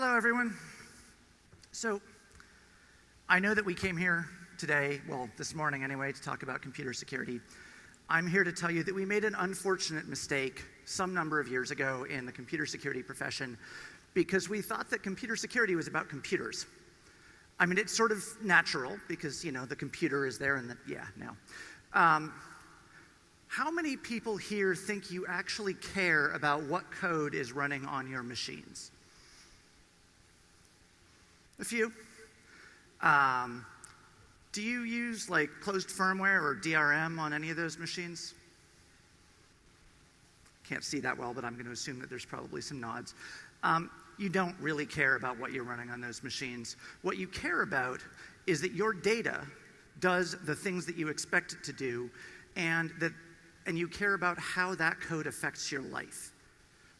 Hello, everyone. So, I know that we came here today, well, this morning anyway, to talk about computer security. I'm here to tell you that we made an unfortunate mistake some number of years ago in the computer security profession because we thought that computer security was about computers. I mean, it's sort of natural because, the computer is there and how many people here think you actually care about what code is running on your machines? A few. Do you use closed firmware or DRM on any of those machines? Can't see that well, but I'm going to assume that there's probably some nods. You don't really care about what you're running on those machines. What you care about is that your data does the things that you expect it to do, and you care about how that code affects your life,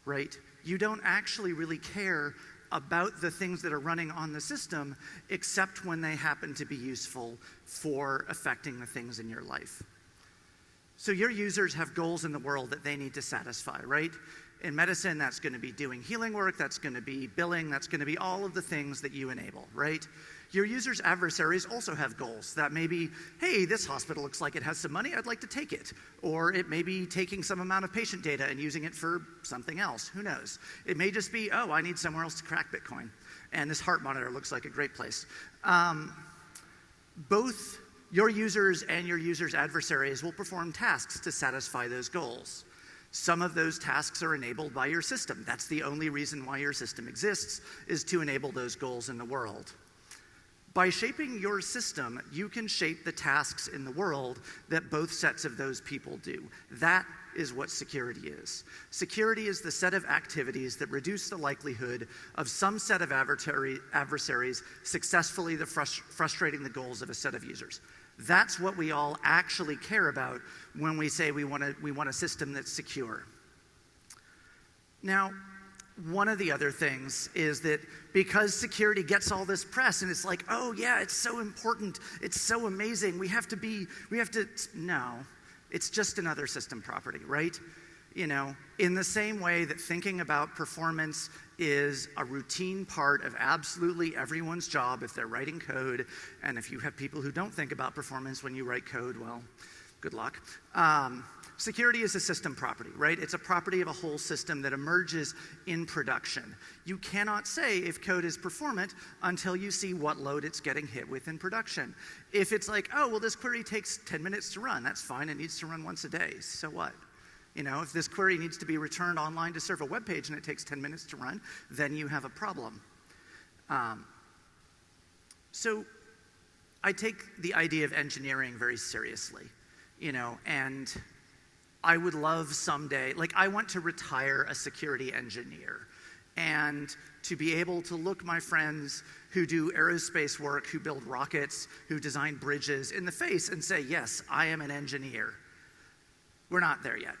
right? You don't actually really care about the things that are running on the system, except when they happen to be useful for affecting the things in your life. So your users have goals in the world that they need to satisfy, right? In medicine, that's going to be doing healing work, that's going to be billing, that's going to be all of the things that you enable, right? Your users' adversaries also have goals that may be, hey, this hospital looks like it has some money, I'd like to take it. Or it may be taking some amount of patient data and using it for something else, who knows? It may just be, oh, I need somewhere else to crack Bitcoin, and this heart monitor looks like a great place. Both your users and your users' adversaries will perform tasks to satisfy those goals. Some of those tasks are enabled by your system. That's the only reason why your system exists, is to enable those goals in the world. By shaping your system, you can shape the tasks in the world that both sets of those people do. That is what security is. Security is the set of activities that reduce the likelihood of some set of adversaries successfully frustrating the goals of a set of users. That's what we all actually care about when we say we want a system that's secure. Now, one of the other things is that because security gets all this press and it's like, oh yeah, it's so important, it's so amazing, no, it's just another system property, right? In the same way that thinking about performance is a routine part of absolutely everyone's job if they're writing code, and if you have people who don't think about performance when you write code, well, good luck. Security is a system property, right? It's a property of a whole system that emerges in production. You cannot say if code is performant until you see what load it's getting hit with in production. If it's like, oh, well, this query takes 10 minutes to run, that's fine, it needs to run once a day, so what? If this query needs to be returned online to serve a web page and it takes 10 minutes to run, then you have a problem. So I take the idea of engineering very seriously, and I would love someday, I want to retire a security engineer and to be able to look my friends who do aerospace work, who build rockets, who design bridges in the face and say, yes, I am an engineer. We're not there yet.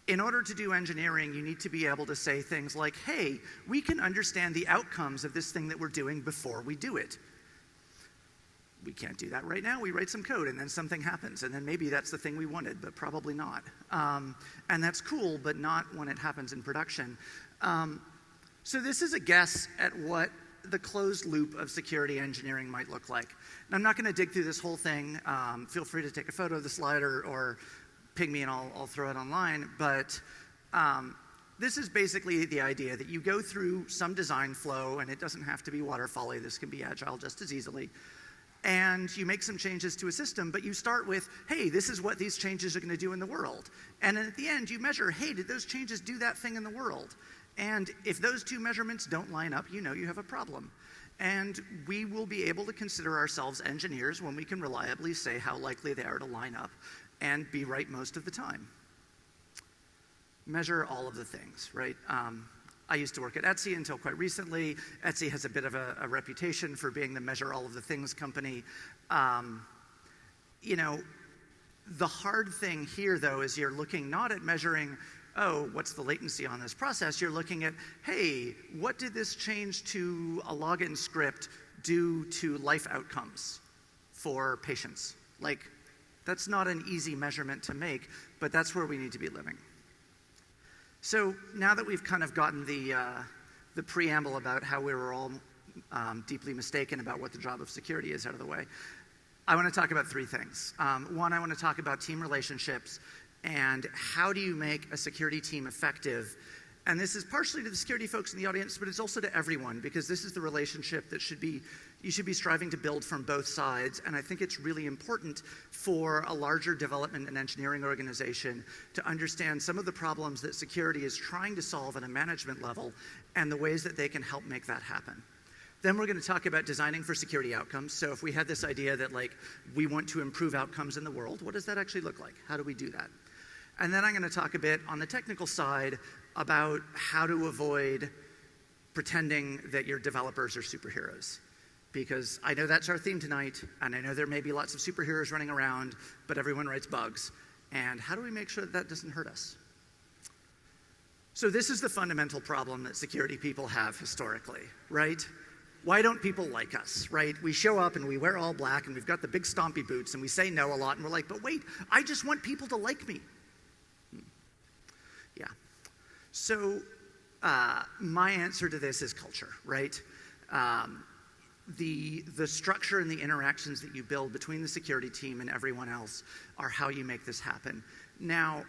In order to do engineering, you need to be able to say things like, hey, we can understand the outcomes of this thing that we're doing before we do it. We can't do that right now. We write some code and then something happens, and then maybe that's the thing we wanted, but probably not. And that's cool, but not when it happens in production. So this is a guess at what the closed loop of security engineering might look like. And I'm not going to dig through this whole thing. Feel free to take a photo of the slide or ping me and I'll throw it online. But this is basically the idea that you go through some design flow, and it doesn't have to be waterfall-y. This can be agile just as easily. And you make some changes to a system, but you start with, hey, this is what these changes are going to do in the world. And then at the end, you measure, hey, did those changes do that thing in the world? And if those two measurements don't line up, you have a problem. And we will be able to consider ourselves engineers when we can reliably say how likely they are to line up and be right most of the time. Measure all of the things, right? I used to work at Etsy until quite recently. Etsy has a bit of a reputation for being the measure all of the things company. The hard thing here, though, is you're looking not at measuring, oh, what's the latency on this process? You're looking at, hey, what did this change to a login script do to life outcomes for patients? That's not an easy measurement to make, but that's where we need to be living. So now that we've kind of gotten the the preamble about how we were all deeply mistaken about what the job of security is out of the way, I want to talk about three things. One, I want to talk about team relationships and how do you make a security team effective. And this is partially to the security folks in the audience, but it's also to everyone, because this is the relationship that you should be striving to build from both sides. And I think it's really important for a larger development and engineering organization to understand some of the problems that security is trying to solve at a management level and the ways that they can help make that happen. Then we're going to talk about designing for security outcomes. So if we had this idea that we want to improve outcomes in the world, what does that actually look like? How do we do that? And then I'm going to talk a bit on the technical side about how to avoid pretending that your developers are superheroes. Because I know that's our theme tonight, and I know there may be lots of superheroes running around, but everyone writes bugs. And how do we make sure that doesn't hurt us? So this is the fundamental problem that security people have historically, right? Why don't people like us, right? We show up and we wear all black and we've got the big stompy boots and we say no a lot and we're like, but wait, I just want people to like me. Yeah. So my answer to this is culture, right? The structure and the interactions that you build between the security team and everyone else are how you make this happen. Now,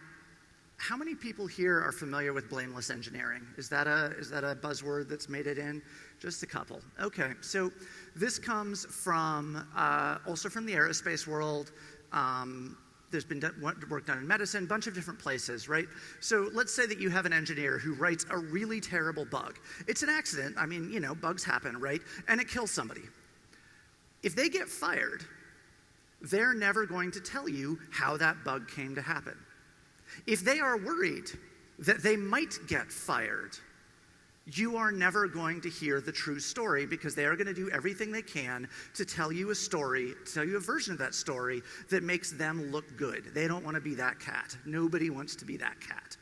how many people here are familiar with blameless engineering? Is that a buzzword that's made it in? Just a couple. Okay, so this comes from also from the aerospace world. There's been work done in medicine, a bunch of different places, right? So let's say that you have an engineer who writes a really terrible bug. It's an accident. I mean, bugs happen, right? And it kills somebody. If they get fired, they're never going to tell you how that bug came to happen. If they are worried that they might get fired, you are never going to hear the true story because they are going to do everything they can to tell you a story, tell you a version of that story that makes them look good. They don't want to be that cat. Nobody wants to be that cat.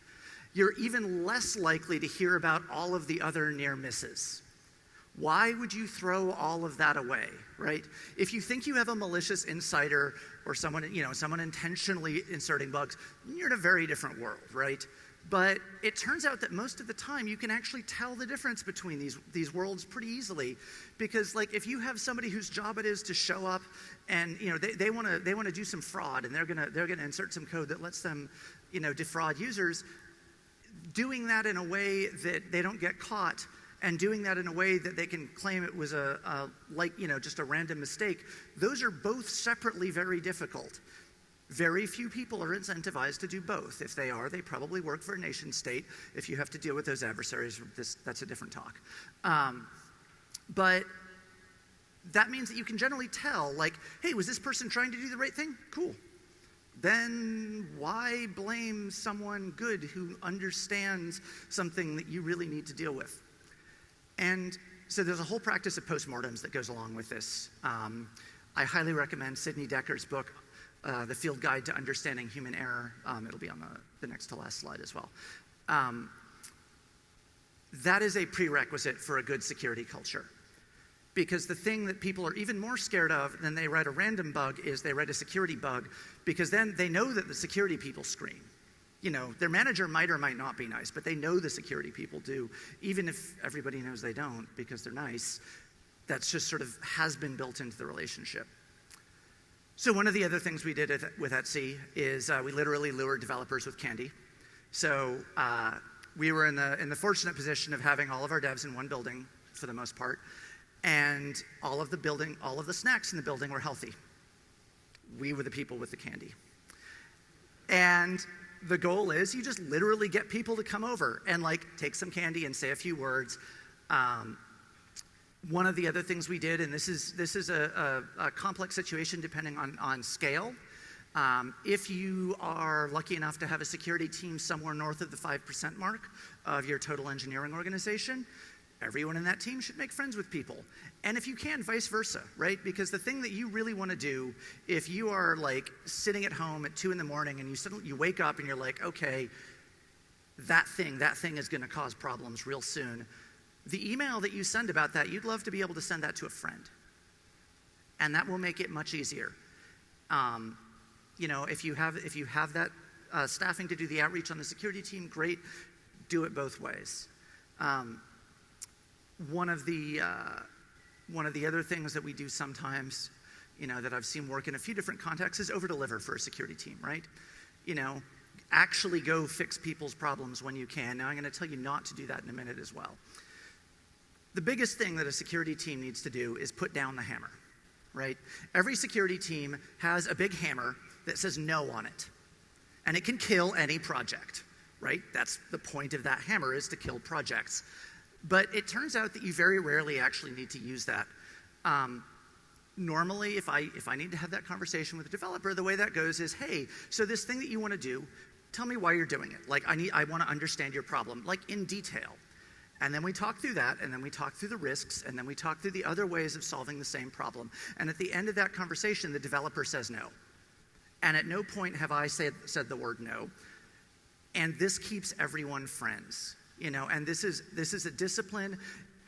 You're even less likely to hear about all of the other near misses. Why would you throw all of that away, right? If you think you have a malicious insider or someone intentionally inserting bugs, you're in a very different world, right? But it turns out that most of the time you can actually tell the difference between these worlds pretty easily, because if you have somebody whose job it is to show up and they want to do some fraud and they're gonna insert some code that lets them defraud users, doing that in a way that they don't get caught and doing that in a way that they can claim it was just a random mistake, those are both separately very difficult. Very few people are incentivized to do both. If they are, they probably work for a nation state. If you have to deal with those adversaries, that's a different talk. But that means that you can generally tell, hey, was this person trying to do the right thing? Cool. Then why blame someone good who understands something that you really need to deal with? And so there's a whole practice of postmortems that goes along with this. I highly recommend Sidney Decker's book, The Field Guide to Understanding Human Error. It'll be on the next to last slide as well. That is a prerequisite for a good security culture. Because the thing that people are even more scared of than they write a random bug is they write a security bug, because then they know that the security people scream. Their manager might or might not be nice, but they know the security people do, even if everybody knows they don't because they're nice. That's just sort of has been built into the relationship. So one of the other things we did with Etsy is we literally lured developers with candy. So we were in the fortunate position of having all of our devs in one building for the most part, and all of the snacks in the building were healthy. We were the people with the candy. And the goal is you just literally get people to come over and take some candy and say a few words. One of the other things we did, and this is a complex situation depending on scale. If you are lucky enough to have a security team somewhere north of the 5% mark of your total engineering organization, everyone in that team should make friends with people. And if you can, vice versa, right? Because the thing that you really want to do, if you are sitting at home at 2 a.m. and you wake up and you're like, okay, that thing is going to cause problems real soon. The email that you send about that, you'd love to be able to send that to a friend. And that will make it much easier. If you have that staffing to do the outreach on the security team, great. Do it both ways. One of the other things that we do sometimes, that I've seen work in a few different contexts is over-deliver for a security team, right? Actually go fix people's problems when you can. Now I'm going to tell you not to do that in a minute as well. The biggest thing that a security team needs to do is put down the hammer, right? Every security team has a big hammer that says no on it, and it can kill any project, right? That's the point of that hammer, is to kill projects. But it turns out that you very rarely actually need to use that. Normally, if I need to have that conversation with a developer, the way that goes is, hey, so this thing that you want to do, tell me why you're doing it. Like, I want to understand your problem, like in detail. And then we talk through that, and then we talk through the risks, and then we talk through the other ways of solving the same problem. And at the end of that conversation, the developer says no. And at no point have I said the word no. And this keeps everyone friends, and this is a discipline.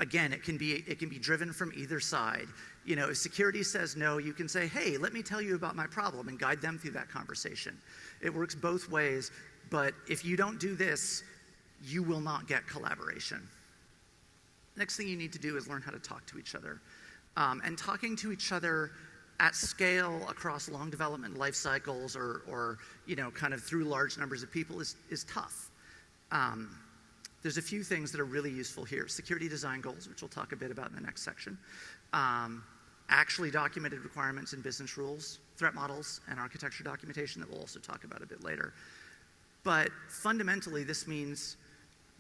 Again, it can be driven from either side. If security says no, you can say, hey, let me tell you about my problem, and guide them through that conversation. It works both ways, but if you don't do this, you will not get collaboration. Next thing you need to do is learn how to talk to each other. And talking to each other at scale across long development life cycles or kind of through large numbers of people is tough. There's a few things that are really useful here. Security design goals, which we'll talk a bit about in the next section. Actually documented requirements and business rules, threat models, and architecture documentation that we'll also talk about a bit later. But fundamentally, this means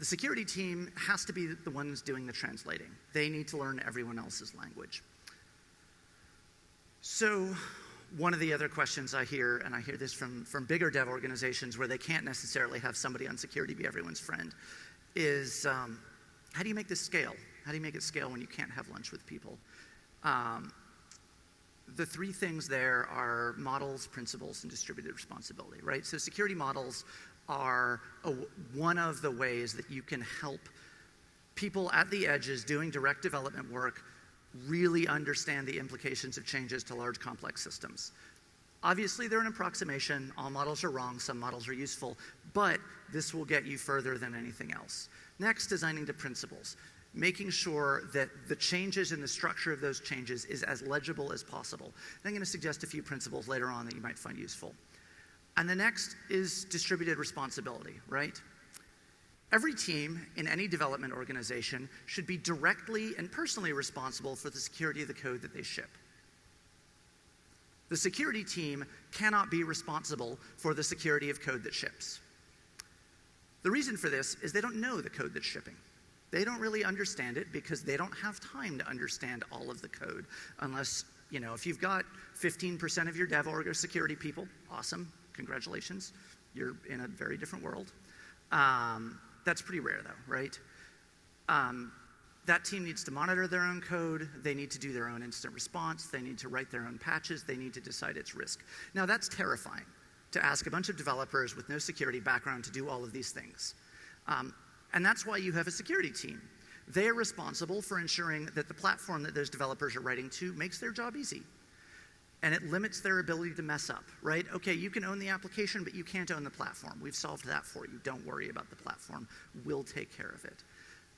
the security team has to be the ones doing the translating. They need to learn everyone else's language. So one of the other questions I hear, and I hear this from bigger dev organizations where they can't necessarily have somebody on security be everyone's friend, is how do you make this scale? How do you make it scale when you can't have lunch with people? The three things there are models, principles, and distributed responsibility, right? So security models are one of the ways that you can help people at the edges doing direct development work really understand the implications of changes to large complex systems. Obviously, they're an approximation. All models are wrong. Some models are useful. But this will get you further than anything else. Next, designing to principles. Making sure that the changes in the structure of those changes is as legible as possible. And I'm going to suggest a few principles later on that you might find useful. And the next is distributed responsibility, right? Every team in any development organization should be directly and personally responsible for the security of the code that they ship. The security team cannot be responsible for the security of code that ships. The reason for this is they don't know the code that's shipping. They don't really understand it because they don't have time to understand all of the code unless, if you've got 15% of your dev org are security people, awesome, congratulations, you're in a very different world. That's pretty rare though, right? That team needs to monitor their own code, they need to do their own incident response, they need to write their own patches, they need to decide its risk. Now that's terrifying, to ask a bunch of developers with no security background to do all of these things. And that's why you have a security team. They are responsible for ensuring that the platform that those developers are writing to makes their job easy. And it limits their ability to mess up, right? Okay, you can own the application, but you can't own the platform. We've solved that for you. Don't worry about the platform. We'll take care of it.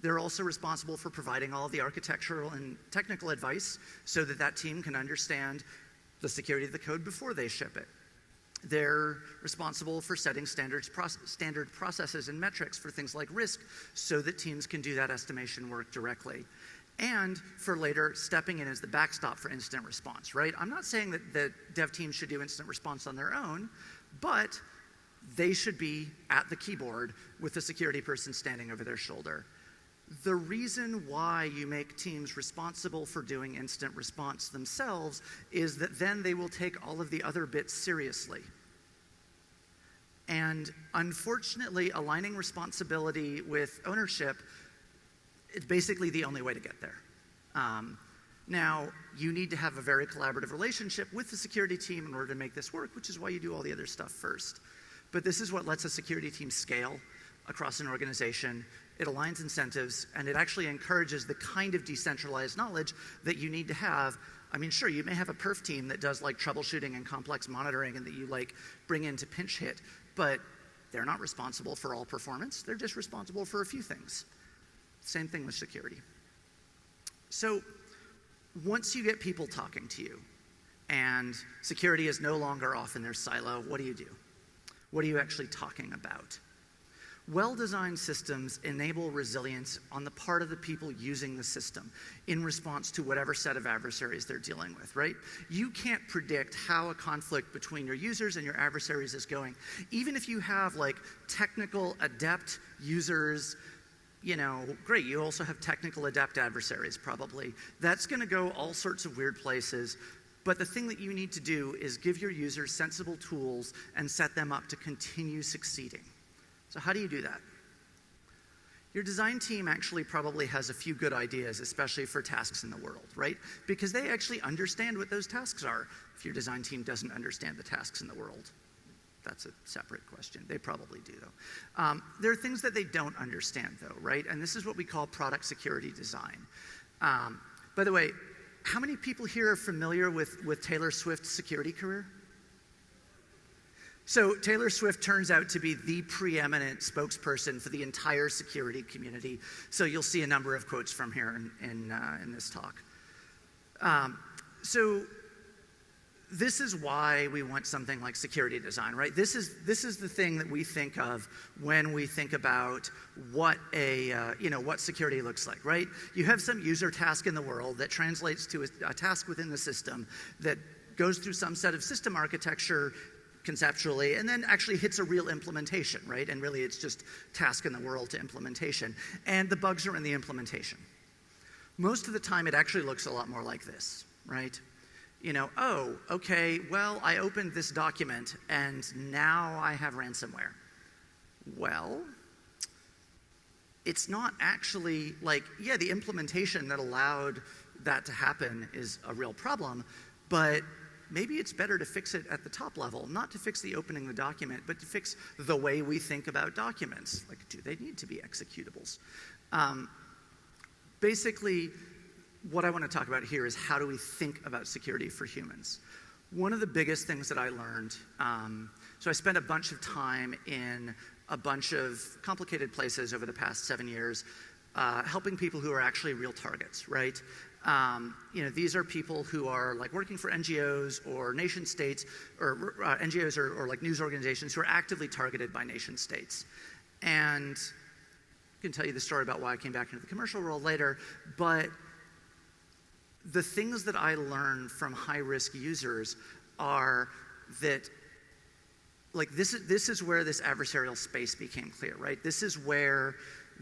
They're also responsible for providing all of the architectural and technical advice so that that team can understand the security of the code before they ship it. They're responsible for setting standard processes and metrics for things like risk so that teams can do that estimation work directly. And for later, stepping in as the backstop for incident response, right? I'm not saying that dev teams should do incident response on their own, but they should be at the keyboard with a security person standing over their shoulder. The reason why you make teams responsible for doing incident response themselves is that then they will take all of the other bits seriously. And unfortunately, aligning responsibility with ownership is basically the only way to get there. Now, you need to have a very collaborative relationship with the security team in order to make this work, which is why you do all the other stuff first. But this is what lets a security team scale across an organization. It aligns incentives, and it actually encourages the kind of decentralized knowledge that you need to have. I mean, sure, you may have a perf team that does like troubleshooting and complex monitoring and that you like bring in to pinch hit, but they're not responsible for all performance. They're just responsible for a few things. Same thing with security. So once you get people talking to you and security is no longer off in their silo, what do? What are you actually talking about? Well-designed systems enable resilience on the part of the people using the system in response to whatever set of adversaries they're dealing with, right? You can't predict how a conflict between your users and your adversaries is going. Even if you have like technical adept users, great, you also have technical adept adversaries probably. That's gonna go all sorts of weird places. But the thing that you need to do is give your users sensible tools and set them up to continue succeeding. So how do you do that? Your design team actually probably has a few good ideas, especially for tasks in the world, right? Because they actually understand what those tasks are. If your design team doesn't understand the tasks in the world, that's a separate question. They probably do, though. There are things that they don't understand, though, right? And this is what we call product security design. By the way, how many people here are familiar with Taylor Swift's security career? So Taylor Swift turns out to be the preeminent spokesperson for the entire security community. So you'll see a number of quotes from here in this talk. So this is why we want something like security design, right? This is the thing that we think of when we think about what what security looks like, right? You have some user task in the world that translates to a task within the system that goes through some set of system architecture conceptually, and then actually hits a real implementation, right? And really it's just task in the world to implementation. And the bugs are in the implementation. Most of the time it actually looks a lot more like this, right? Oh, okay, well, I opened this document and now I have ransomware. Well, it's not actually like, yeah, the implementation that allowed that to happen is a real problem, but maybe it's better to fix it at the top level, not to fix the opening the document, but to fix the way we think about documents. Like, do they need to be executables? Basically, what I want to talk about here is how do we think about security for humans. One of the biggest things that I learned, so I spent a bunch of time in a bunch of complicated places over the past 7 years, helping people who are actually real targets, right? These are people who are like working for NGOs or nation states, or NGOs or like news organizations who are actively targeted by nation states. And I can tell you the story about why I came back into the commercial world later, but the things that I learned from high-risk users are that, like, this is where this adversarial space became clear, right? This is where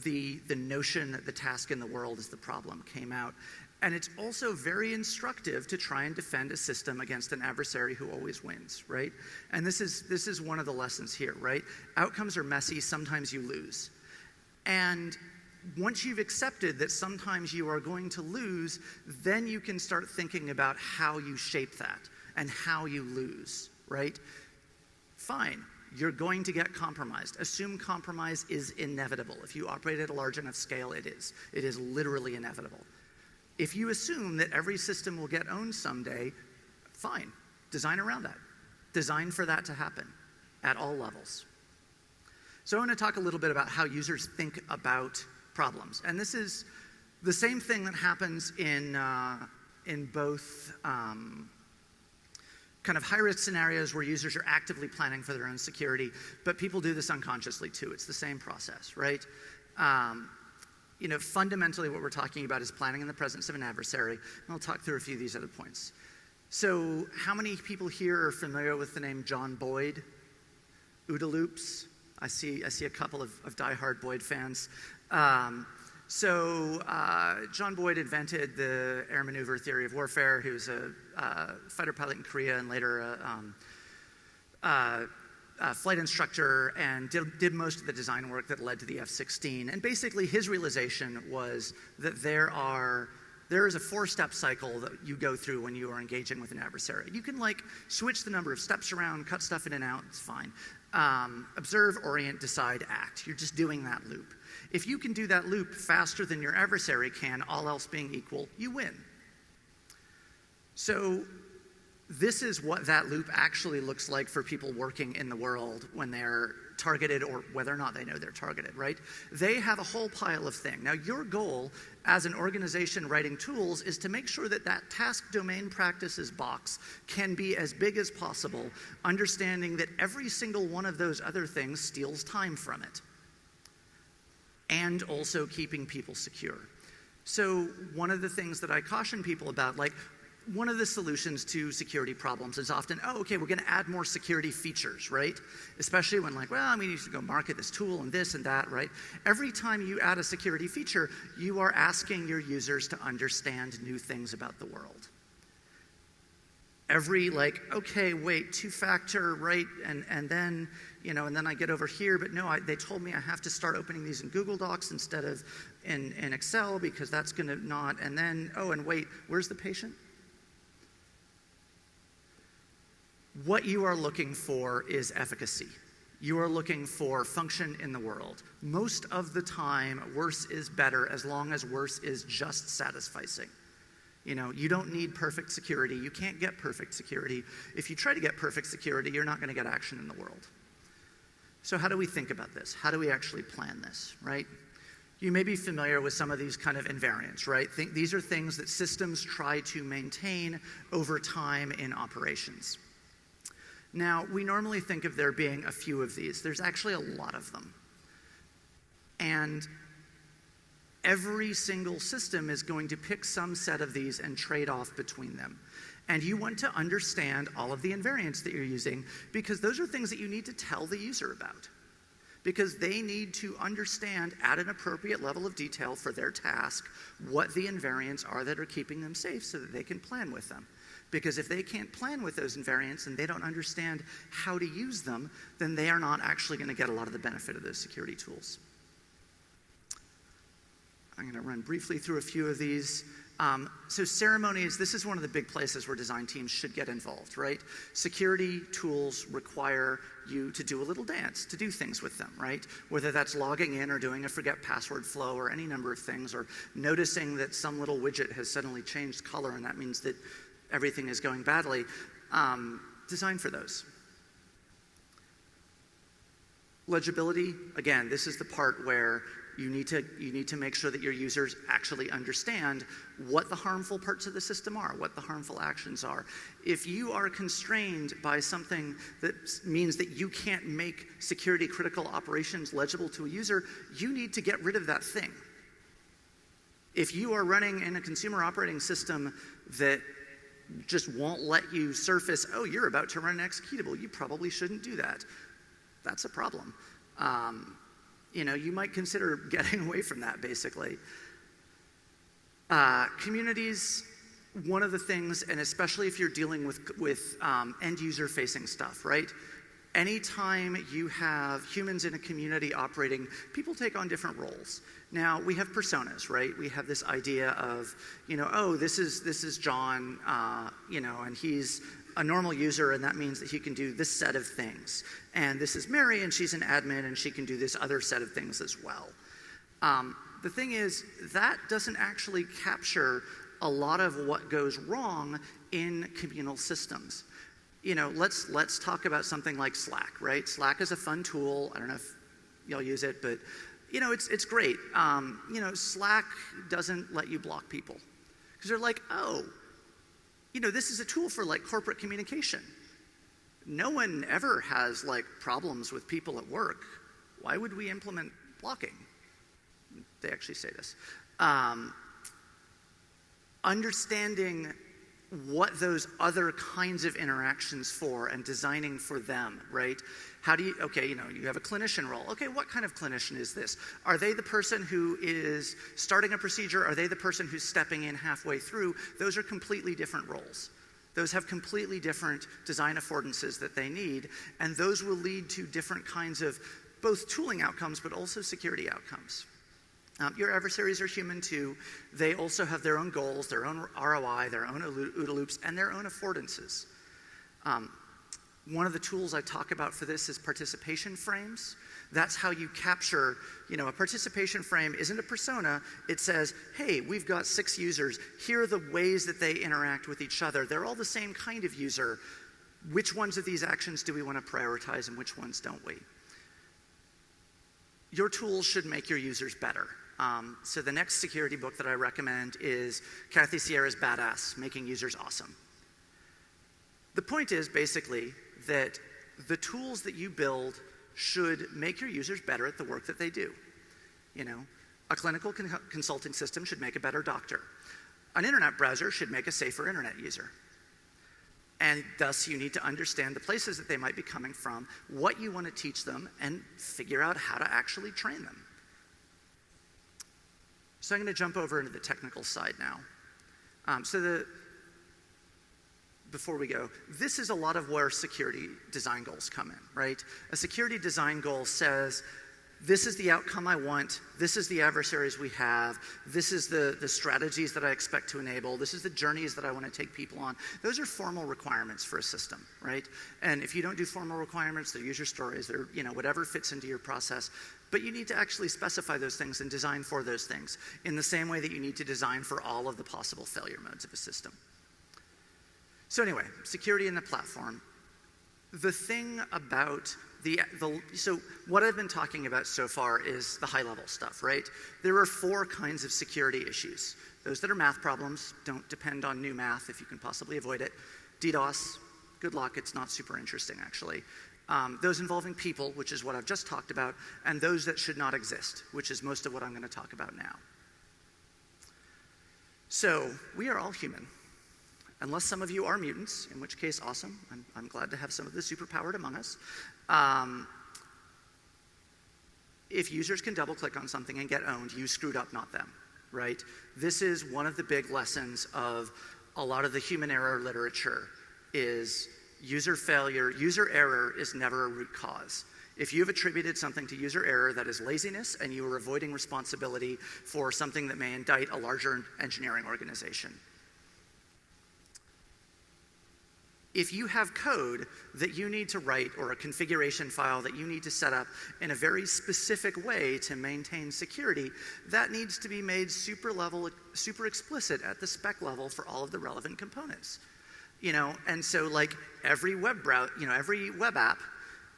the notion that the task in the world is the problem came out. And it's also very instructive to try and defend a system against an adversary who always wins, right? And this is one of the lessons here, right? Outcomes are messy, sometimes you lose. And once you've accepted that sometimes you are going to lose, then you can start thinking about how you shape that and how you lose, right? Fine, you're going to get compromised. Assume compromise is inevitable. If you operate at a large enough scale, it is. It is literally inevitable. If you assume that every system will get owned someday, fine, design around that. Design for that to happen at all levels. So I want to talk a little bit about how users think about problems. And this is the same thing that happens in both kind of high-risk scenarios where users are actively planning for their own security, but people do this unconsciously too. It's the same process, right? Fundamentally what we're talking about is planning in the presence of an adversary, and I'll talk through a few of these other points. So how many people here are familiar with the name John Boyd? OODA loops? I see a couple of diehard Boyd fans. John Boyd invented the air maneuver theory of warfare. He was a fighter pilot in Korea and later a flight instructor, and did most of the design work that led to the F-16. And basically his realization was that there is a 4-step cycle that you go through when you are engaging with an adversary. You can like switch the number of steps around, cut stuff in and out, it's fine. Observe, orient, decide, act. You're just doing that loop. If you can do that loop faster than your adversary can, all else being equal, you win. So this is what that loop actually looks like for people working in the world when they're targeted or whether or not they know they're targeted, right? They have a whole pile of things. Now, your goal as an organization writing tools is to make sure that that task domain practices box can be as big as possible, understanding that every single one of those other things steals time from it, and also keeping people secure. So one of the things that I caution people about, like, one of the solutions to security problems is often, oh, okay, we're going to add more security features, right? Especially when, like, well, we need to go market this tool and this and that, right? Every time you add a security feature, you are asking your users to understand new things about the world. Every, like, okay, wait, two-factor, right? And then, and then I get over here, but no, they told me I have to start opening these in Google Docs instead of in Excel because that's going to not, and then, oh, and wait, where's the patient? What you are looking for is efficacy. You are looking for function in the world. Most of the time, worse is better as long as worse is just satisficing. You don't need perfect security. You can't get perfect security. If you try to get perfect security, you're not going to get action in the world. So how do we think about this? How do we actually plan this, right? You may be familiar with some of these kind of invariants, right? These are things that systems try to maintain over time in operations. Now, we normally think of there being a few of these. There's actually a lot of them. And every single system is going to pick some set of these and trade off between them. And you want to understand all of the invariants that you're using because those are things that you need to tell the user about. Because they need to understand at an appropriate level of detail for their task what the invariants are that are keeping them safe so that they can plan with them. Because if they can't plan with those invariants and they don't understand how to use them, then they are not actually going to get a lot of the benefit of those security tools. I'm going to run briefly through a few of these. So ceremonies, this is one of the big places where design teams should get involved, right? Security tools require you to do a little dance, to do things with them, right? Whether that's logging in or doing a forget password flow or any number of things, or noticing that some little widget has suddenly changed color and that means that everything is going badly. Design for those. Legibility, again, this is the part where you need to make sure that your users actually understand what the harmful parts of the system are, what the harmful actions are. If you are constrained by something that means that you can't make security critical operations legible to a user, you need to get rid of that thing. If you are running in a consumer operating system that just won't let you surface, oh, you're about to run an executable, you probably shouldn't do that. That's a problem. You might consider getting away from that, basically. Communities, one of the things, and especially if you're dealing with end-user facing stuff, right? Anytime you have humans in a community operating, people take on different roles. Now, we have personas, right? We have this idea of, oh, this is John, and he's a normal user, and that means that he can do this set of things. And this is Mary, and she's an admin, and she can do this other set of things as well. The thing is, that doesn't actually capture a lot of what goes wrong in communal systems. Let's talk about something like Slack, right? Slack is a fun tool. I don't know if y'all use it, but it's great. Slack doesn't let you block people because they're like, oh, this is a tool for like corporate communication. No one ever has like problems with people at work. Why would we implement blocking? They actually say this. Understanding what those other kinds of interactions for and designing for them, right? How do you, you have a clinician role. Okay, what kind of clinician is this? Are they the person who is starting a procedure? Are they the person who's stepping in halfway through? Those are completely different roles. Those have completely different design affordances that they need, and those will lead to different kinds of both tooling outcomes, but also security outcomes. Your adversaries are human too. They also have their own goals, their own ROI, their own OODA loops, and their own affordances. One of the tools I talk about for this is participation frames. That's how you capture, a participation frame isn't a persona. It says, hey, we've got 6 users. Here are the ways that they interact with each other. They're all the same kind of user. Which ones of these actions do we want to prioritize and which ones don't we? your tools should make your users better. So the next security book that I recommend is Kathy Sierra's Badass, Making Users Awesome. The point is basically that the tools that you build should make your users better at the work that they do. You know, a clinical consulting system should make a better doctor. An internet browser should make a safer internet user. And thus, you need to understand the places that they might be coming from, what you want to teach them, and figure out how to actually train them. So I'm going to jump over into the technical side now. Before we go, this is a lot of where security design goals come in, right? A security design goal says, this is the outcome I want, this is the adversaries we have, this is the strategies that I expect to enable, this is the journeys that I want to take people on. Those are formal requirements for a system, right? And if you don't do formal requirements, they're user stories, they're, you know, whatever fits into your process. But you need to actually specify those things and design for those things in the same way that you need to design for all of the possible failure modes of a system. So anyway, security in the platform. The thing about so what I've been talking about so far is the high-level stuff, right? There are 4 kinds of security issues. Those that are math problems, don't depend on new math if you can possibly avoid it. DDoS, good luck, it's not super interesting actually. Those involving people, which is what I've just talked about, and those that should not exist, which is most of what I'm going to talk about now. So, we are all human. Unless some of you are mutants, in which case, awesome. I'm glad to have some of the superpowered among us. If users can double-click on something and get owned, you screwed up, not them, right? This is one of the big lessons of a lot of the human error literature is user failure. User error is never a root cause. If you've attributed something to user error, that is laziness, and you are avoiding responsibility for something that may indict a larger engineering organization. If you have code that you need to write or a configuration file that you need to set up in a very specific way to maintain security, that needs to be made super explicit at the spec level for all of the relevant components. You know, and so like every web app,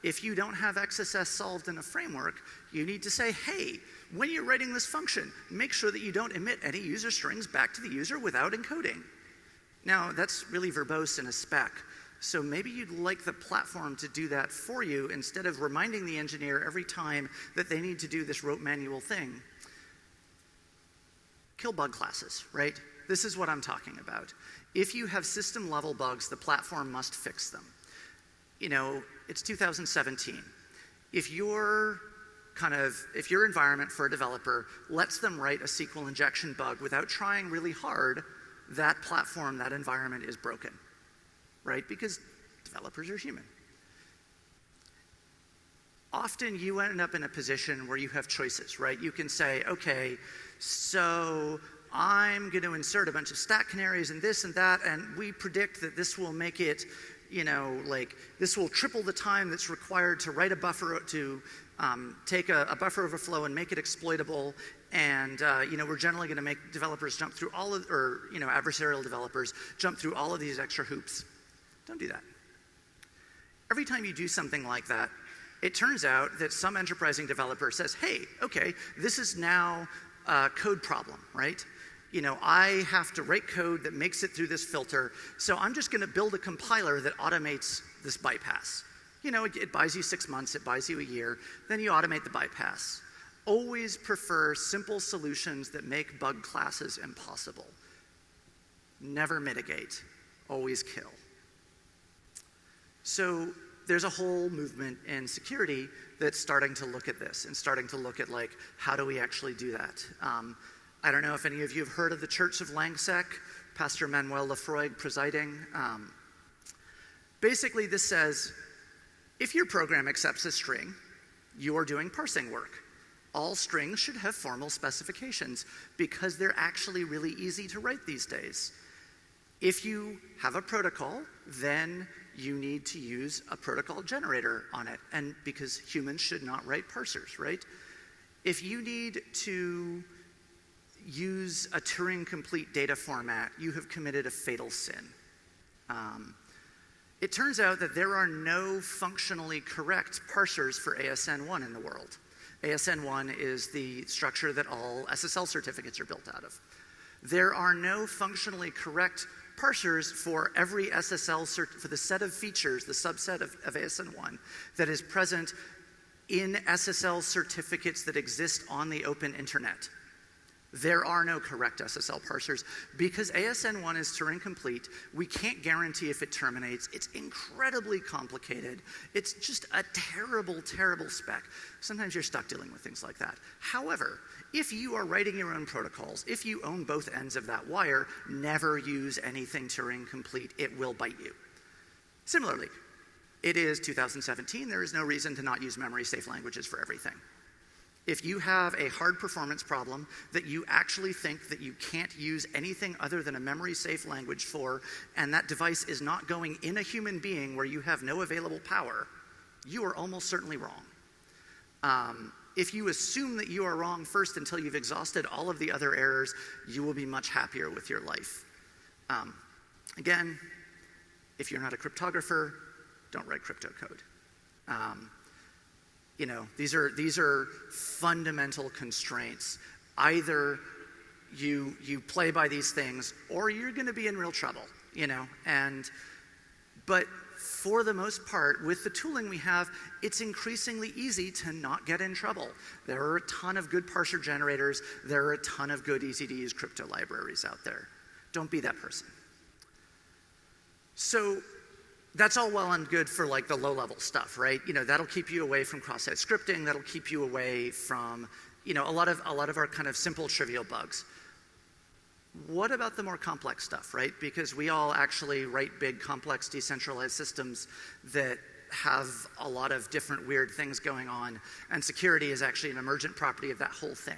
if you don't have XSS solved in a framework, you need to say, hey, when you're writing this function, make sure that you don't emit any user strings back to the user without encoding. Now, that's really verbose in a spec, so maybe you'd like the platform to do that for you instead of reminding the engineer every time that they need to do this rote manual thing. Kill bug classes, right? This is what I'm talking about. If you have system-level bugs, the platform must fix them. You know, it's 2017. If your environment for a developer lets them write a SQL injection bug without trying really hard, that platform, that environment is broken, right? Because developers are human. Often you end up in a position where you have choices, right? You can say, okay, so I'm going to insert a bunch of stat canaries and this and that, and we predict that this will make it, you know, like this will triple the time that's required to write a buffer to take a buffer overflow and make it exploitable. And you know, we're generally going to make developers jump through adversarial developers jump through all of these extra hoops. Don't do that. Every time you do something like that, it turns out that some enterprising developer says, hey, okay, this is now a code problem, right? You know, I have to write code that makes it through this filter, so I'm just going to build a compiler that automates this bypass. You know, it buys you 6 months, it buys you a year, then you automate the bypass. Always prefer simple solutions that make bug classes impossible. Never mitigate, always kill. So there's a whole movement in security that's starting to look at this and starting to look at like, how do we actually do that? I don't know if any of you have heard of the Church of Langsec, Pastor Manuel Lefroy presiding. Basically this says, if your program accepts a string, you are doing parsing work. All strings should have formal specifications because they're actually really easy to write these days. If you have a protocol, then you need to use a protocol generator on it, and because humans should not write parsers, right? If you need to use a Turing-complete data format, you have committed a fatal sin. It turns out that there are no functionally correct parsers for ASN1 in the world. ASN1 is the structure that all SSL certificates are built out of. There are no functionally correct parsers for every SSL for the set of features, the subset of ASN1 that is present in SSL certificates that exist on the open internet. There are no correct SSL parsers because ASN1 is Turing complete. We can't guarantee if it terminates. It's incredibly complicated. It's just a terrible, terrible spec. Sometimes you're stuck dealing with things like that. However, if you are writing your own protocols, if you own both ends of that wire, never use anything Turing complete. It will bite you. Similarly, it is 2017. There is no reason to not use memory-safe languages for everything. If you have a hard performance problem that you actually think that you can't use anything other than a memory-safe language for, and that device is not going in a human being where you have no available power, you are almost certainly wrong. If you assume that you are wrong first until you've exhausted all of the other errors, you will be much happier with your life. Again, if you're not a cryptographer, don't write crypto code. You know, these are fundamental constraints. Either you play by these things or you're going to be in real trouble, you know. But for the most part, with the tooling we have, it's increasingly easy to not get in trouble. There are a ton of good parser generators. There are a ton of good easy-to-use crypto libraries out there. Don't be that person. So that's all well and good for like the low-level stuff, right? You know, that'll keep you away from cross-site scripting. That'll keep you away from, you know, a lot of our kind of simple, trivial bugs. What about the more complex stuff, right? Because we all actually write big, complex, decentralized systems that have a lot of different weird things going on, and security is actually an emergent property of that whole thing.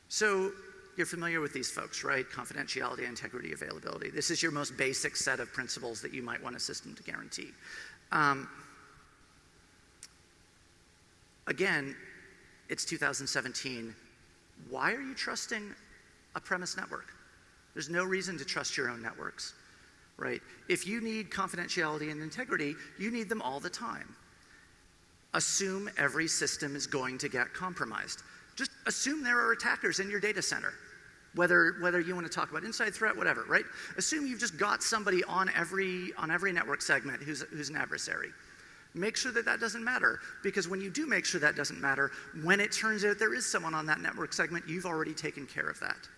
So you're familiar with these folks, right? Confidentiality, integrity, availability. This is your most basic set of principles that you might want a system to guarantee. Again, it's 2017. Why are you trusting a premise network? There's no reason to trust your own networks, right? If you need confidentiality and integrity, you need them all the time. Assume every system is going to get compromised. Just assume there are attackers in your data center. Whether you want to talk about inside threat, whatever, right? Assume you've just got somebody on every network segment who's an adversary. Make sure that that doesn't matter, because when you do make sure that doesn't matter, when it turns out there is someone on that network segment, you've already taken care of that.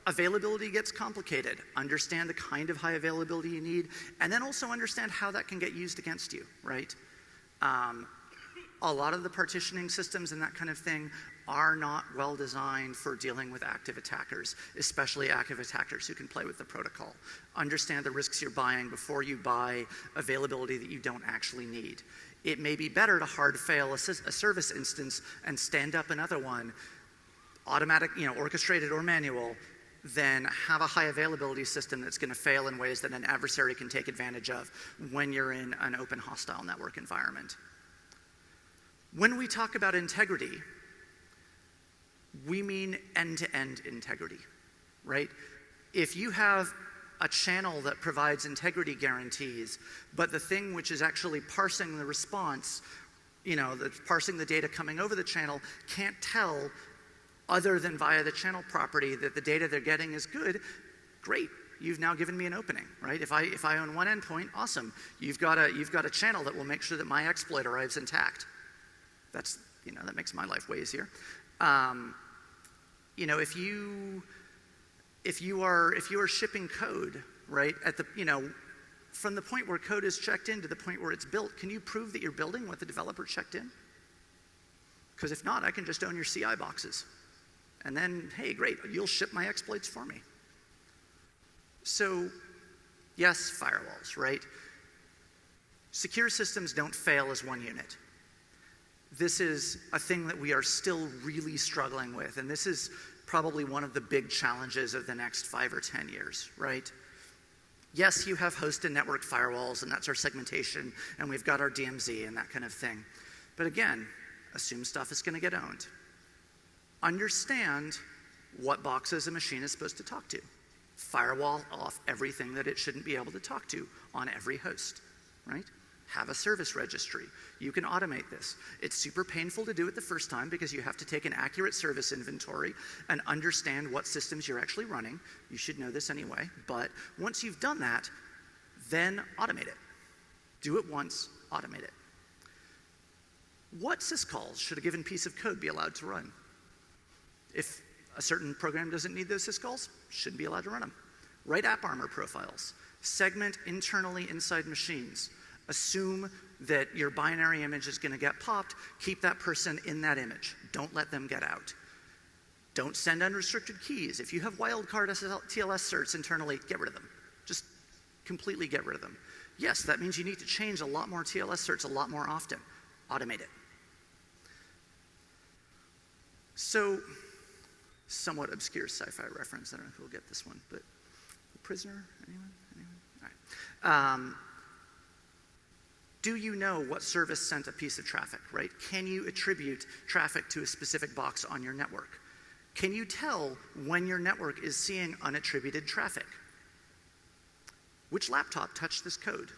Availability gets complicated. Understand the kind of high availability you need, and then also understand how that can get used against you, right? A lot of the partitioning systems and that kind of thing are not well designed for dealing with active attackers, especially active attackers who can play with the protocol. Understand the risks you're buying before you buy availability that you don't actually need. It may be better to hard fail a service instance and stand up another one, automatic, you know, orchestrated or manual, than have a high availability system that's going to fail in ways that an adversary can take advantage of when you're in an open hostile network environment. When we talk about integrity, we mean end-to-end integrity, right? If you have a channel that provides integrity guarantees, but the thing which is actually parsing the response, you know, that's parsing the data coming over the channel, can't tell other than via the channel property that the data they're getting is good, great. You've now given me an opening, right? If I own one endpoint, awesome. You've got a channel that will make sure that my exploit arrives intact. That's, you know, that makes my life way easier. You know, if you are shipping code, right, at the, you know, from the point where code is checked in to the point where it's built, can you prove that you're building what the developer checked in? Because if not, I can just own your CI boxes. And then, hey, great, you'll ship my exploits for me. So, yes, firewalls, right? Secure systems don't fail as one unit. This is a thing that we are still really struggling with, and this is probably one of the big challenges of the next 5 or 10 years, right? Yes, you have host and network firewalls, and that's our segmentation, and we've got our DMZ and that kind of thing. But again, assume stuff is going to get owned. Understand what boxes a machine is supposed to talk to. Firewall off everything that it shouldn't be able to talk to on every host, right? Have a service registry. You can automate this. It's super painful to do it the first time because you have to take an accurate service inventory and understand what systems you're actually running. You should know this anyway, but once you've done that, then automate it. Do it once, automate it. What syscalls should a given piece of code be allowed to run? If a certain program doesn't need those syscalls, shouldn't be allowed to run them. Write app armor profiles. Segment internally inside machines. Assume that your binary image is going to get popped. Keep that person in that image. Don't let them get out. Don't send unrestricted keys. If you have wildcard TLS certs internally, get rid of them. Just completely get rid of them. Yes, that means you need to change a lot more TLS certs a lot more often. Automate it. So, somewhat obscure sci-fi reference. I don't know if we'll get this one, but The Prisoner? Anyone? All right. Do you know what service sent a piece of traffic, right? Can you attribute traffic to a specific box on your network? Can you tell when your network is seeing unattributed traffic? Which laptop touched this code?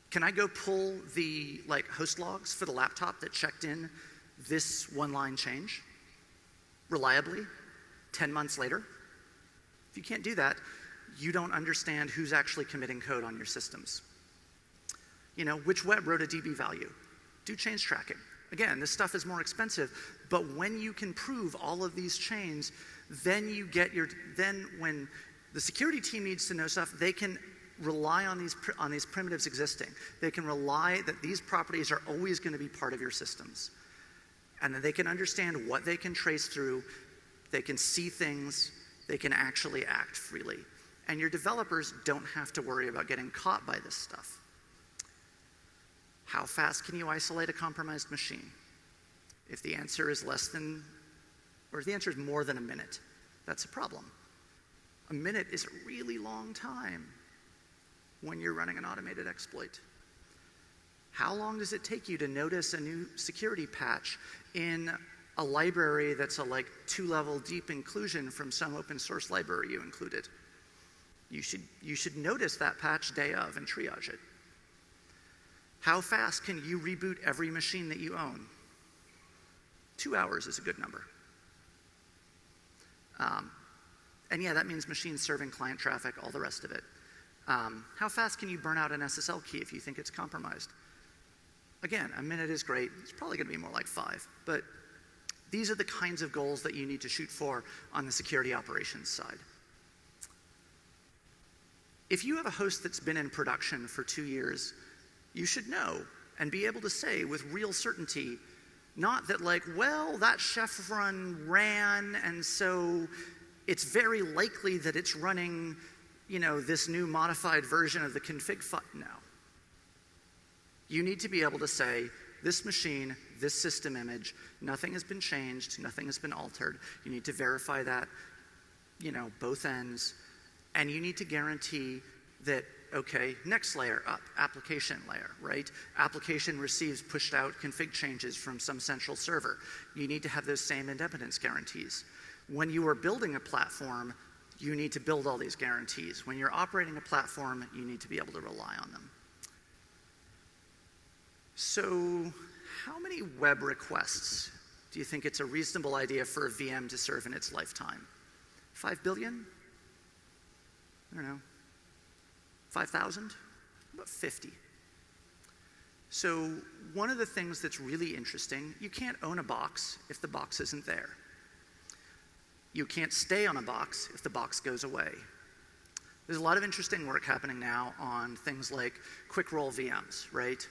Can I go pull the host logs for the laptop that checked in this one-line change reliably 10 months later? If you can't do that, you don't understand who's actually committing code on your systems. You know, which web wrote a DB value? Do change tracking. Again, this stuff is more expensive, but when you can prove all of these chains, then when the security team needs to know stuff, they can rely on these primitives existing. They can rely that these properties are always going to be part of your systems. And that they can understand what they can trace through, they can see things, they can actually act freely. And your developers don't have to worry about getting caught by this stuff. How fast can you isolate a compromised machine? If the answer is if the answer is more than a minute, that's a problem. A minute is a really long time when you're running an automated exploit. How long does it take you to notice a new security patch in a library that's a 2-level deep inclusion from some open source library you included? You should notice that patch day of and triage it. How fast can you reboot every machine that you own? 2 hours is a good number. And yeah, that means machines serving client traffic, all the rest of it. How fast can you burn out an SSL key if you think it's compromised? Again, a minute is great. It's probably going to be more like 5. But these are the kinds of goals that you need to shoot for on the security operations side. If you have a host that's been in production for 2 years, you should know and be able to say with real certainty, not that that chef run ran and so it's very likely that it's running, this new modified version of the config file. No. You need to be able to say, this machine, this system image, nothing has been changed, nothing has been altered. You need to verify that, both ends. And you need to guarantee that, okay, next layer up, application layer, right? Application receives pushed out config changes from some central server. You need to have those same independence guarantees. When you are building a platform, you need to build all these guarantees. When you're operating a platform, you need to be able to rely on them. So, how many web requests do you think it's a reasonable idea for a VM to serve in its lifetime? 5 billion? I don't know. 5,000? About 50. So one of the things that's really interesting, you can't own a box if the box isn't there. You can't stay on a box if the box goes away. There's a lot of interesting work happening now on things like quick roll VMs, right?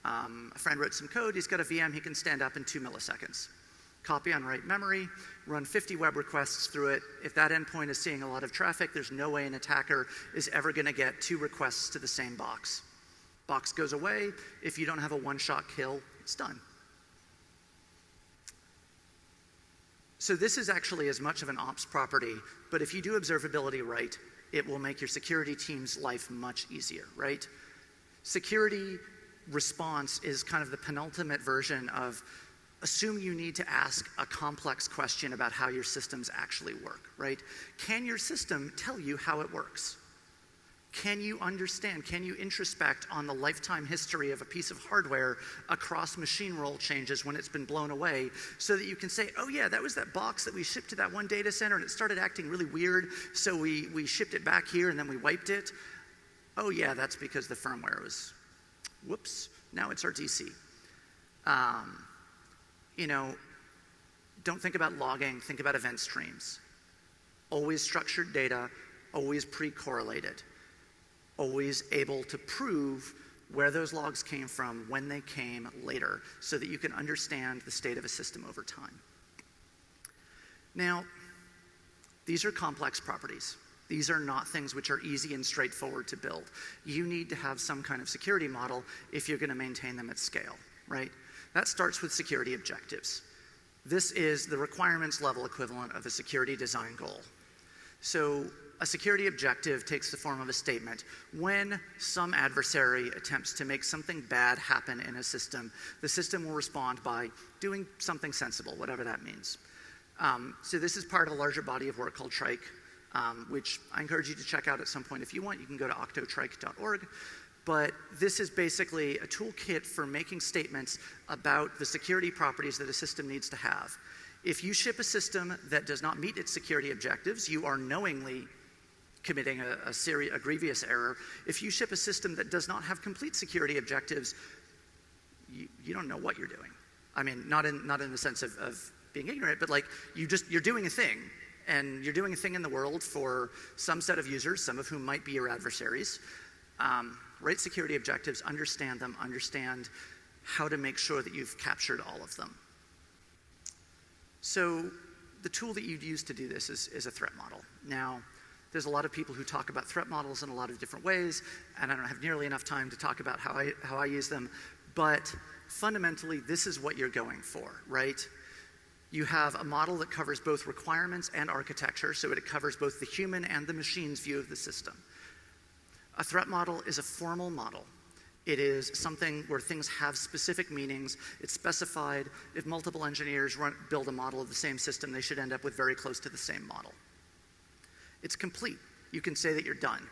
A friend wrote some code, he's got a VM he can stand up in 2 milliseconds. Copy on write memory, run 50 web requests through it. If that endpoint is seeing a lot of traffic, there's no way an attacker is ever going to get 2 requests to the same box. Box goes away. If you don't have a one-shot kill, it's done. So this is actually as much of an ops property, but if you do observability right, it will make your security team's life much easier, right? Security response is kind of the penultimate version of assume you need to ask a complex question about how your systems actually work, right? Can your system tell you how it works? Can you understand, can you introspect on the lifetime history of a piece of hardware across machine role changes when it's been blown away, so that you can say, oh yeah, that was that box that we shipped to that one data center and it started acting really weird, so we shipped it back here and then we wiped it. Oh yeah, that's because the firmware was, whoops, now it's our DC. Don't think about logging, think about event streams. Always structured data, always pre-correlated. Always able to prove where those logs came from, when they came later, so that you can understand the state of a system over time. Now, these are complex properties. These are not things which are easy and straightforward to build. You need to have some kind of security model if you're going to maintain them at scale, right? That starts with security objectives. This is the requirements level equivalent of a security design goal. So a security objective takes the form of a statement. When some adversary attempts to make something bad happen in a system, the system will respond by doing something sensible, whatever that means. So this is part of a larger body of work called Trike, which I encourage you to check out at some point if you want. You can go to octotrike.org. But this is basically a toolkit for making statements about the security properties that a system needs to have. If you ship a system that does not meet its security objectives, you are knowingly committing a grievous error. If you ship a system that does not have complete security objectives, you don't know what you're doing. I mean, not in the sense of being ignorant, but like you're doing a thing, and you're doing a thing in the world for some set of users, some of whom might be your adversaries. Write security objectives, understand them, understand how to make sure that you've captured all of them. So the tool that you'd use to do this is a threat model. Now, there's a lot of people who talk about threat models in a lot of different ways, and I don't have nearly enough time to talk about how I use them, but fundamentally, this is what you're going for, right? You have a model that covers both requirements and architecture, so it covers both the human and the machine's view of the system. A threat model is a formal model. It is something where things have specific meanings. It's specified. If multiple engineers build a model of the same system, they should end up with very close to the same model. It's complete. You can say that you're done.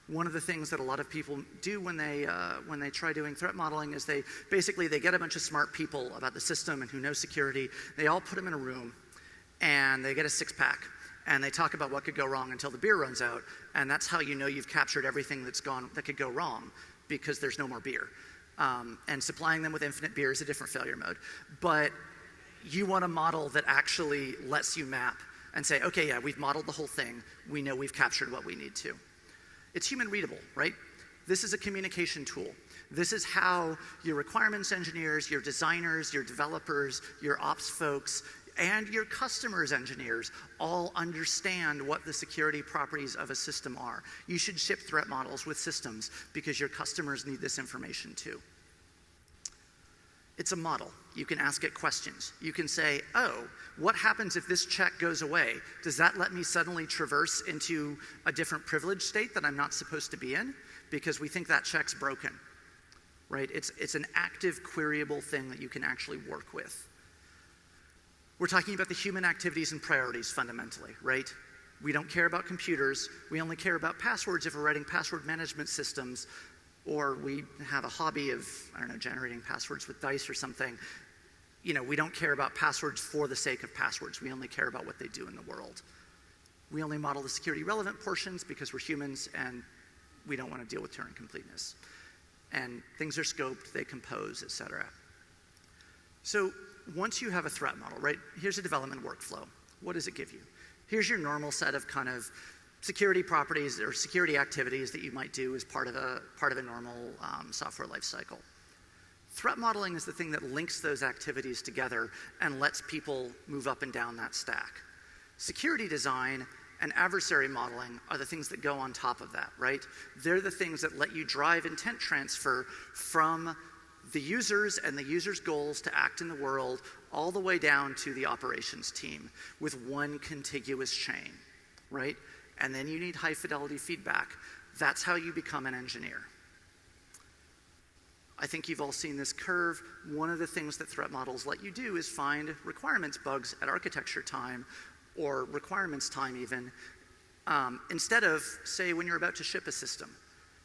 One of the things that a lot of people do when they try doing threat modeling is they get a bunch of smart people about the system and who know security. They all put them in a room, and they get a six-pack. And they talk about what could go wrong until the beer runs out, and that's how you know you've captured everything that could go wrong, because there's no more beer. And supplying them with infinite beer is a different failure mode. But you want a model that actually lets you map and say, okay, yeah, we've modeled the whole thing. We know we've captured what we need to. It's human-readable, right? This is a communication tool. This is how your requirements engineers, your designers, your developers, your ops folks, and your customers' engineers all understand what the security properties of a system are. You should ship threat models with systems because your customers need this information too. It's a model. You can ask it questions. You can say, oh, what happens if this check goes away? Does that let me suddenly traverse into a different privilege state that I'm not supposed to be in? Because we think that check's broken, right? It's an active, queryable thing that you can actually work with. We're talking about the human activities and priorities fundamentally, right? We don't care about computers. We only care about passwords if we're writing password management systems, or we have a hobby of, generating passwords with dice or something. We don't care about passwords for the sake of passwords. We only care about what they do in the world. We only model the security relevant portions because we're humans and we don't want to deal with Turing completeness. And things are scoped, they compose, etc. So once you have a threat model, right, here's a development workflow. What does it give you? Here's your normal set of kind of security properties or security activities that you might do as part of a normal software lifecycle. Threat modeling is the thing that links those activities together and lets people move up and down that stack. Security design and adversary modeling are the things that go on top of that, right? They're the things that let you drive intent transfer from the users and the users' goals to act in the world all the way down to the operations team with one contiguous chain, right? And then you need high fidelity feedback. That's how you become an engineer. I think you've all seen this curve. One of the things that threat models let you do is find requirements bugs at architecture time or requirements time even, Instead of, say, when you're about to ship a system.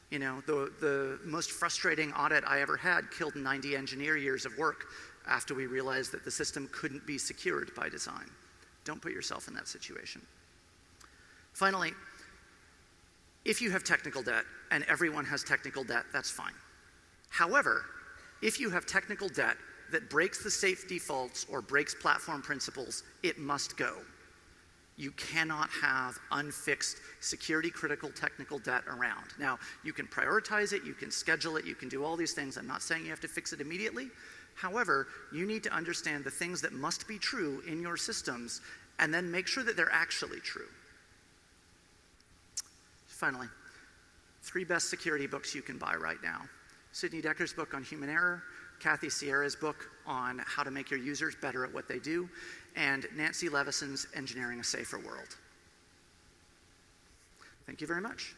You know, the most frustrating audit I ever had killed 90 engineer years of work after we realized that the system couldn't be secured by design. Don't put yourself in that situation. Finally, if you have technical debt, and everyone has technical debt, that's fine. However, if you have technical debt that breaks the safe defaults or breaks platform principles, it must go. You cannot have unfixed security-critical technical debt around. Now, you can prioritize it, you can schedule it, you can do all these things. I'm not saying you have to fix it immediately. However, you need to understand the things that must be true in your systems and then make sure that they're actually true. Finally, 3 best security books you can buy right now. Sidney Decker's book on human error, Kathy Sierra's book on how to make your users better at what they do, and Nancy Levison's Engineering a Safer World. Thank you very much.